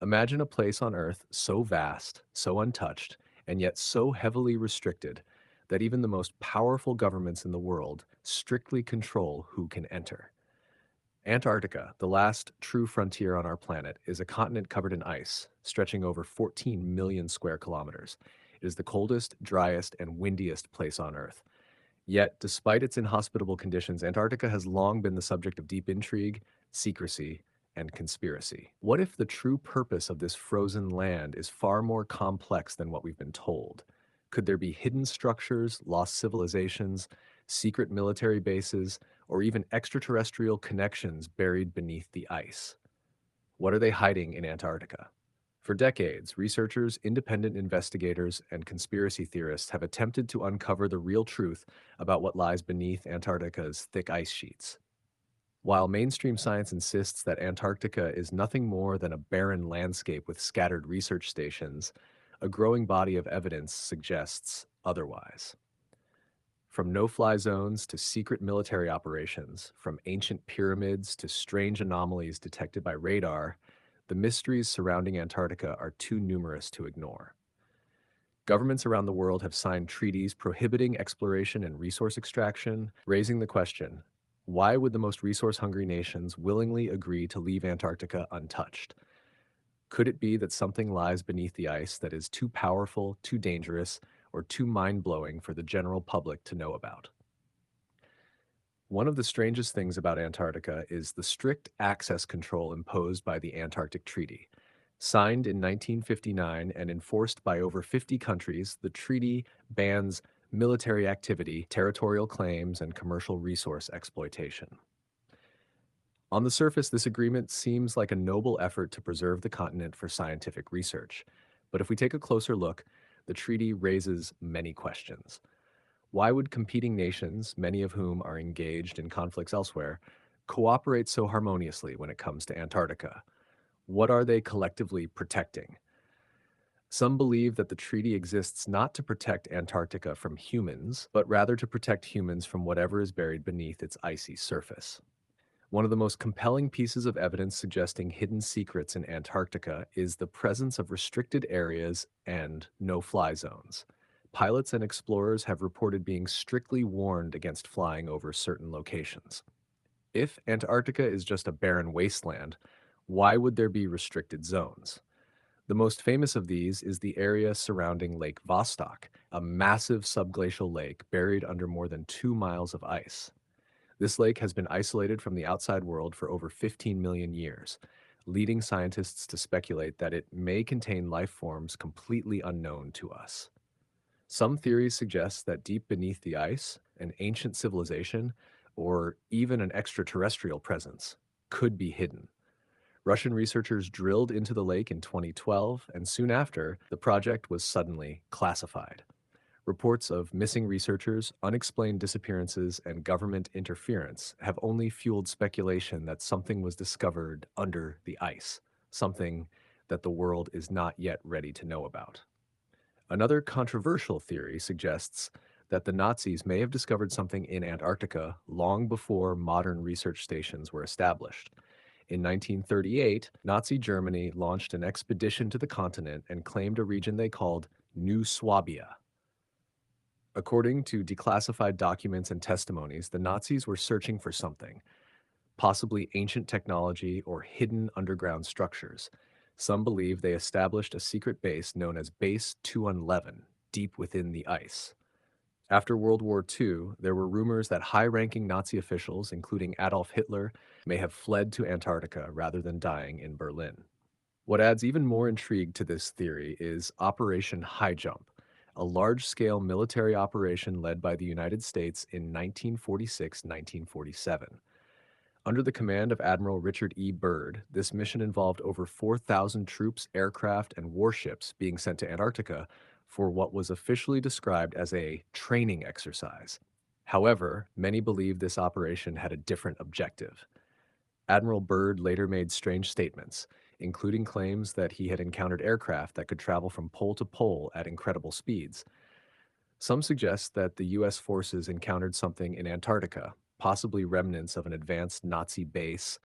Imagine a place on Earth so vast, so untouched, and yet so heavily restricted that even the most powerful governments in the world strictly control who can enter. Antarctica, the last true frontier on our planet, is a continent covered in ice, stretching over 14 million square kilometers. It is the coldest, driest, and windiest place on Earth. Yet, despite its inhospitable conditions, Antarctica has long been the subject of deep intrigue, secrecy, and conspiracy. What if the true purpose of this frozen land is far more complex than what we've been told? Could there be hidden structures, lost civilizations, secret military bases, or even extraterrestrial connections buried beneath the ice? What are they hiding in Antarctica? For decades, researchers, independent investigators, and conspiracy theorists have attempted to uncover the real truth about what lies beneath Antarctica's thick ice sheets. While mainstream science insists that Antarctica is nothing more than a barren landscape with scattered research stations, a growing body of evidence suggests otherwise. From no-fly zones to secret military operations, from ancient pyramids to strange anomalies detected by radar, the mysteries surrounding Antarctica are too numerous to ignore. Governments around the world have signed treaties prohibiting exploration and resource extraction, raising the question, why would the most resource-hungry nations willingly agree to leave Antarctica untouched? Could it be that something lies beneath the ice that is too powerful, too dangerous, or too mind-blowing for the general public to know about? One of the strangest things about Antarctica is the strict access control imposed by the Antarctic Treaty. Signed in 1959 and enforced by over 50 countries, the treaty bans military activity, territorial claims, and commercial resource exploitation. On the surface, this agreement seems like a noble effort to preserve the continent for scientific research. But if we take a closer look, the treaty raises many questions. Why would competing nations, many of whom are engaged in conflicts elsewhere, cooperate so harmoniously when it comes to Antarctica? What are they collectively protecting? Some believe that the treaty exists not to protect Antarctica from humans, but rather to protect humans from whatever is buried beneath its icy surface. One of the most compelling pieces of evidence suggesting hidden secrets in Antarctica is the presence of restricted areas and no-fly zones. Pilots and explorers have reported being strictly warned against flying over certain locations. If Antarctica is just a barren wasteland, why would there be restricted zones? The most famous of these is the area surrounding Lake Vostok, a massive subglacial lake buried under more than 2 miles of ice. This lake has been isolated from the outside world for over 15 million years, leading scientists to speculate that it may contain life forms completely unknown to us. Some theories suggest that deep beneath the ice, an ancient civilization, or even an extraterrestrial presence, could be hidden. Russian researchers drilled into the lake in 2012, and soon after, the project was suddenly classified. Reports of missing researchers, unexplained disappearances, and government interference have only fueled speculation that something was discovered under the ice, something that the world is not yet ready to know about. Another controversial theory suggests that the Nazis may have discovered something in Antarctica long before modern research stations were established. In 1938, Nazi Germany launched an expedition to the continent and claimed a region they called New Swabia. According to declassified documents and testimonies, the Nazis were searching for something, possibly ancient technology or hidden underground structures. Some believe they established a secret base known as Base 211, deep within the ice. After World War II, there were rumors that high-ranking Nazi officials, including Adolf Hitler, may have fled to Antarctica rather than dying in Berlin. What adds even more intrigue to this theory is Operation High Jump, a large-scale military operation led by the United States in 1946-1947. Under the command of Admiral Richard E. Byrd, this mission involved over 4,000 troops, aircraft, and warships being sent to Antarctica for what was officially described as a training exercise. However, many believe this operation had a different objective. Admiral Byrd later made strange statements, including claims that he had encountered aircraft that could travel from pole to pole at incredible speeds. Some suggest that the U.S. forces encountered something in Antarctica, possibly remnants of an advanced Nazi base